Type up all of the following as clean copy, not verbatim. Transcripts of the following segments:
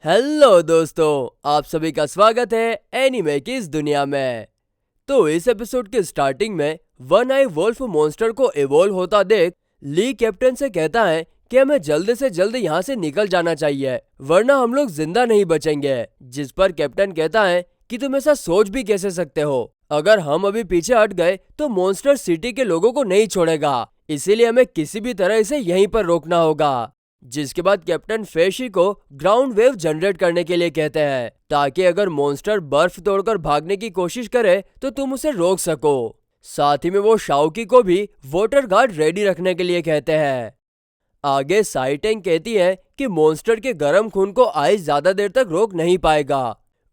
Hello दोस्तों, आप सभी का स्वागत है एनीमे की इस दुनिया में। तो इस एपिसोड के स्टार्टिंग में वन आई वोल्फ मॉन्स्टर को इवॉल्व होता देख ली कैप्टन से कहता है कि हमें जल्द से जल्द यहाँ से निकल जाना चाहिए, वरना हम लोग जिंदा नहीं बचेंगे। जिस पर कैप्टन कहता है कि तुम ऐसा सोच भी कैसे सकते हो, अगर हम अभी पीछे हट गए तो मॉन्स्टर सिटी के लोगों को नहीं छोड़ेगा, इसीलिए हमें किसी भी तरह इसे यहीं पर रोकना होगा। जिसके बाद कैप्टन फेशी को ग्राउंड वेव जनरेट करने के लिए कहते हैं, ताकि अगर मॉन्स्टर बर्फ तोड़कर भागने की कोशिश करे तो तुम उसे रोक सको। साथ ही में वो शाओकी को भी वाटर गार्ड रेडी रखने के लिए कहते हैं। आगे साइटेंग कहती है कि मॉन्स्टर के गर्म खून को आइस ज्यादा देर तक रोक नहीं पाएगा।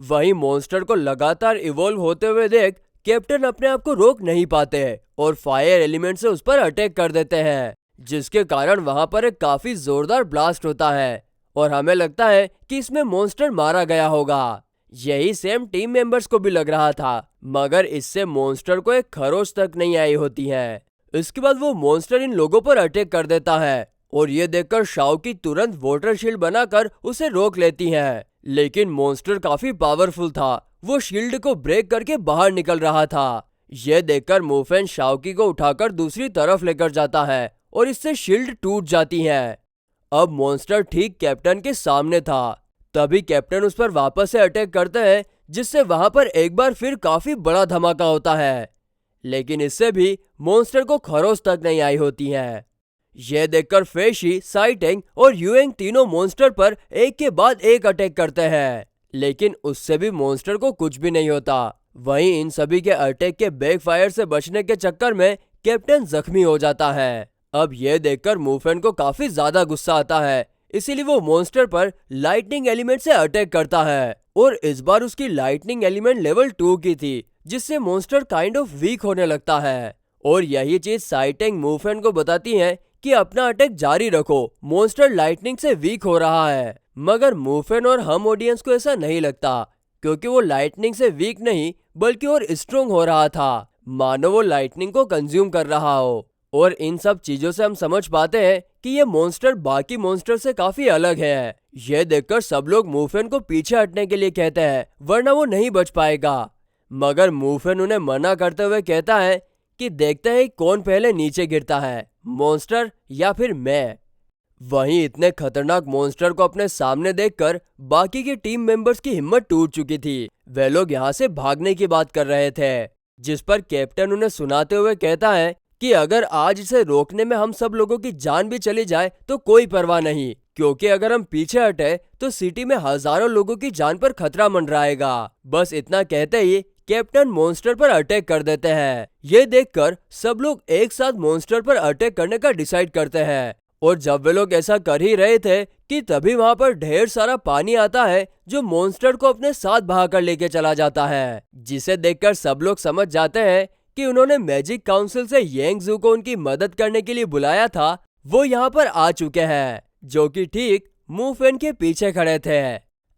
वहीं मॉन्स्टर को लगातार इवॉल्व होते हुए देख कैप्टन अपने आप को रोक नहीं पाते और फायर एलिमेंट से उस पर अटैक कर देते हैं, जिसके कारण वहां पर एक काफी जोरदार ब्लास्ट होता है और हमें लगता है कि इसमें मॉन्स्टर मारा गया होगा। यही सेम टीम मेंबर्स को भी लग रहा था, मगर इससे मॉन्स्टर को एक खरोच तक नहीं आई होती है। इसके बाद वो मॉन्स्टर इन लोगों पर अटैक कर देता है और ये देखकर शाओकी तुरंत वाटर शील्ड बनाकर उसे रोक लेती है, लेकिन मॉन्स्टर काफी पावरफुल था, वो शील्ड को ब्रेक करके बाहर निकल रहा था। यह देखकर मूफेन शाओकी को उठाकर दूसरी तरफ लेकर जाता है और इससे शील्ड टूट जाती है। अब मॉन्स्टर ठीक कैप्टन के सामने था, तभी कैप्टन उस पर वापस से अटैक करते हैं, जिससे वहां पर एक बार फिर काफी बड़ा धमाका होता है, लेकिन इससे भी मॉन्स्टर को खरोच तक नहीं आई होती है। यह देखकर फेशी, साइटेंग और यूएंग तीनों मॉन्स्टर पर एक के बाद एक अटैक करते हैं, लेकिन उससे भी मॉन्स्टर को कुछ भी नहीं होता। वहीं इन सभी के अटैक के बैकफायर से बचने के चक्कर में कैप्टन जख्मी हो जाता है। अब यह देखकर मूफेन को काफी ज्यादा गुस्सा आता है, इसीलिए वो मॉन्स्टर पर लाइटनिंग एलिमेंट से अटैक करता है और इस बार उसकी लाइटनिंग एलिमेंट लेवल 2 की थी, जिससे मॉन्स्टर काइंड ऑफ वीक होने लगता है। और यही चीज साइटेंग मूफेन को बताती है कि अपना अटैक जारी रखो, मॉन्स्टर लाइटनिंग से वीक हो रहा है। मगर मूफेन और हम ऑडियंस को ऐसा नहीं लगता, क्योंकि वो लाइटनिंग से वीक नहीं बल्कि और स्ट्रोंग हो रहा था, मानो वो लाइटनिंग को कंज्यूम कर रहा हो। और इन सब चीजों से हम समझ पाते हैं कि ये मॉन्स्टर बाकी मॉन्स्टर से काफी अलग है। ये देखकर सब लोग मूफेन को पीछे हटने के लिए कहते हैं, वरना वो नहीं बच पाएगा। मगर मूफेन उन्हें मना करते हुए कहता है कि देखते हैं कौन पहले नीचे गिरता है, मॉन्स्टर या फिर मैं। वहीं इतने खतरनाक मॉन्स्टर को अपने सामने देखकर बाकी के टीम मेंबर्स की हिम्मत टूट चुकी थी। वे लोग यहाँ से भागने की बात कर रहे थे, जिस पर कैप्टन उन्हें सुनाते हुए कहता है कि अगर आज इसे रोकने में हम सब लोगों की जान भी चली जाए तो कोई परवाह नहीं, क्योंकि अगर हम पीछे हटे तो सिटी में हजारों लोगों की जान पर खतरा मंडराएगा। बस इतना कहते ही कैप्टन मॉन्स्टर पर अटैक कर देते हैं। ये देखकर सब लोग एक साथ मॉन्स्टर पर अटैक करने का डिसाइड करते हैं, और जब वे लोग ऐसा कर ही रहे थे कि तभी वहां पर ढेर सारा पानी आता है, जो मॉन्स्टर को अपने साथ बहाकर लेके चला जाता है। जिसे देखकर सब लोग समझ जाते हैं कि उन्होंने मैजिक काउंसिल से येंगजू को उनकी मदद करने के लिए बुलाया था, वो यहाँ पर आ चुके हैं, जो कि ठीक मूफेन के पीछे खड़े थे।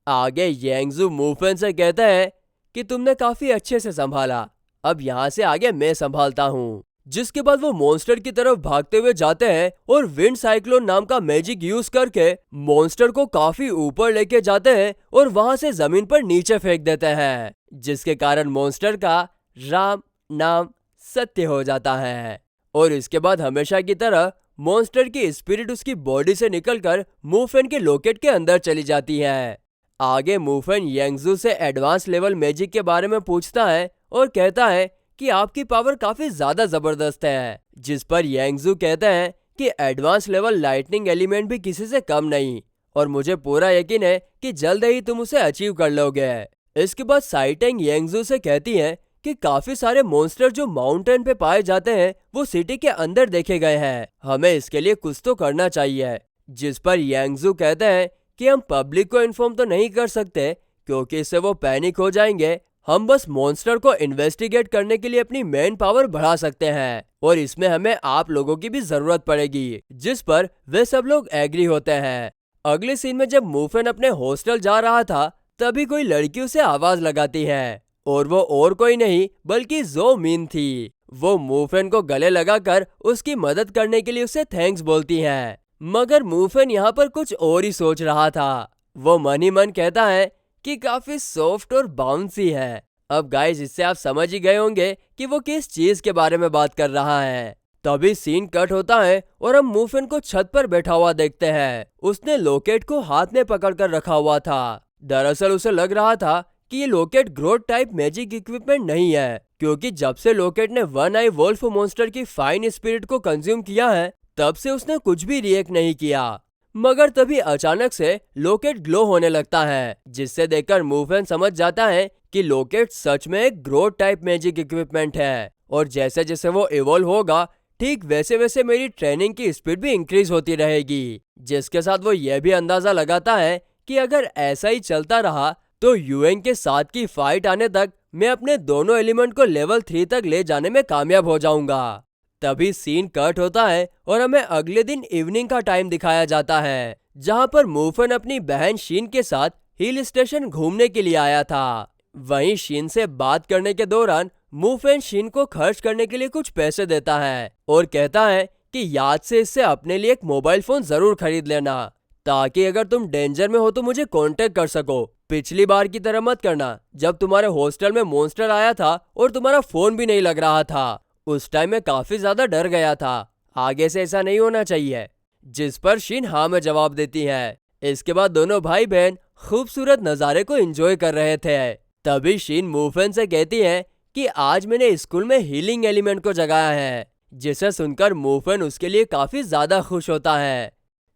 आगे येंगजू मूफेन से कहते हैं कि तुमने काफी अच्छे से संभाला, अब यहाँ से आगे मैं संभालता हूँ। जिसके बाद वो मॉन्स्टर की तरफ भागते हुए जाते हैं और विंड साइक्लोन नाम का मैजिक यूज करके मॉन्स्टर को काफी ऊपर लेके जाते हैं और वहां से जमीन पर नीचे फेंक देते हैं, जिसके कारण मॉन्स्टर का राम नाम सत्य हो जाता है। और इसके बाद हमेशा की तरह मॉन्स्टर की स्पिरिट उसकी बॉडी से निकलकर मूफेन के लॉकेट के अंदर चली जाती है। आगे मूफेन येंगजू से एडवांस लेवल मैजिक के बारे में पूछता है और कहता है कि आपकी पावर काफी ज्यादा जबरदस्त है, जिस पर येंगजू कहते हैं कि एडवांस लेवल लाइटनिंग एलिमेंट भी किसी से कम नहीं, और मुझे पूरा यकीन है कि जल्द ही तुम उसे अचीव कर लोगे। इसके बाद साइटेंग येंगजू से कहती है कि काफी सारे मॉन्स्टर जो माउंटेन पे पाए जाते हैं वो सिटी के अंदर देखे गए हैं, हमें इसके लिए कुछ तो करना चाहिए। जिस पर येंगजू कहते हैं कि हम पब्लिक को इन्फॉर्म तो नहीं कर सकते, क्योंकि इससे वो पैनिक हो जाएंगे, हम बस मॉन्स्टर को इन्वेस्टिगेट करने के लिए अपनी मैन पावर बढ़ा सकते हैं, और इसमें हमें आप लोगों की भी जरूरत पड़ेगी। जिस पर वे सब लोग एग्री होते हैं। अगले सीन में जब मूफेन अपने हॉस्टल जा रहा था, तभी कोई लड़की उसे आवाज लगाती है, और वो और कोई नहीं बल्कि जो मिन थी। वो मूफेन को गले लगाकर उसकी मदद करने के लिए उसे थैंक्स बोलती है, मगर मूफेन यहाँ पर कुछ और ही सोच रहा था। वो मन ही मन कहता है कि काफी सॉफ्ट और बाउंसी है। अब गाइस, इससे आप समझ ही गए होंगे कि वो किस चीज के बारे में बात कर रहा है। तभी सीन कट होता है और हम मूफिन को छत पर बैठा हुआ देखते हैं। उसने लॉकेट को हाथ में पकड़ कर रखा हुआ था। दरअसल उसे लग रहा था कि ये locket growth type magic equipment नहीं है, क्योंकि जब से लॉकेट ने वन आई वोल्फ मॉन्स्टर की फाइन स्पिरिट को कंज्यूम किया है, तब से उसने कुछ भी रिएक्ट नहीं किया। मगर तभी अचानक से लॉकेट ग्लो होने लगता है, जिससे देखकर मूफिन समझ जाता है कि लॉकेट सच में एक ग्रोथ टाइप मैजिक इक्विपमेंट है। और जैसे जैसे वो इवॉल्व होगा, ठीक वैसे वैसे मेरी ट्रेनिंग की स्पीड भी इंक्रीज होती रहेगी। जिसके साथ वो ये भी अंदाजा लगाता है कि अगर ऐसा ही चलता रहा तो यूएंग के साथ की फाइट आने तक मैं अपने दोनों एलिमेंट को लेवल 3 तक ले जाने में कामयाब हो जाऊंगा। तभी सीन कट होता है और हमें अगले दिन इवनिंग का टाइम दिखाया जाता है, जहां पर मूफन अपनी बहन शीन के साथ हिल स्टेशन घूमने के लिए आया था। वहीं शीन से बात करने के दौरान मूफेन शीन को खर्च करने के लिए कुछ पैसे देता है और कहता है कि याद से इससे अपने लिए एक मोबाइल फोन जरूर खरीद लेना, ताकि अगर तुम डेंजर में हो तो मुझे कांटेक्ट कर सको। पिछली बार की तरह मत करना जब तुम्हारे हॉस्टल में मॉन्स्टर आया था और तुम्हारा फोन भी नहीं लग रहा था। उस टाइम मैं काफी ज्यादा डर गया था। आगे से ऐसा नहीं होना चाहिए। जिस पर शीन हाँ में जवाब देती है। इसके बाद दोनों भाई बहन खूबसूरत नजारे को एंजॉय कर रहे थे। तभी शीन मूफेन से कहती है कि आज मैंने स्कूल में हीलिंग एलिमेंट को जगाया है, जिसे सुनकर मूफेन उसके लिए काफी ज्यादा खुश होता है।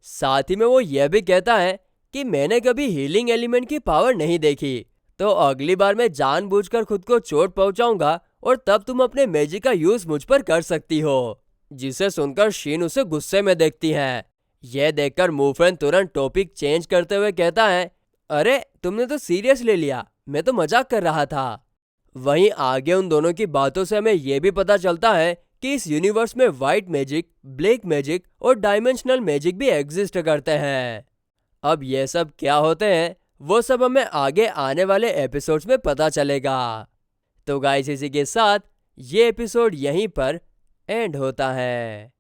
साथ ही में वो यह भी कहता है कि मैंने कभी हीलिंग एलिमेंट की पावर नहीं देखी, तो अगली बार मैं जानबूझकर खुद को चोट पहुंचाऊंगा और तब तुम अपने मैजिक का यूज मुझ पर कर सकती हो। जिसे सुनकर शीन उसे गुस्से में देखती है। यह देखकर मूफेन तुरंत टॉपिक चेंज करते हुए कहता है, अरे तुमने तो सीरियस ले लिया, मैं तो मजाक कर रहा था। वहीं आगे उन दोनों की बातों से हमें यह भी पता चलता है कि इस यूनिवर्स में व्हाइट मैजिक, ब्लैक मैजिक और डायमेंशनल मैजिक भी एग्जिस्ट करते हैं। अब ये सब क्या होते हैं वो सब हमें आगे आने वाले एपिसोड्स में पता चलेगा। तो गाइस, इसी के साथ ये एपिसोड यहीं पर एंड होता है।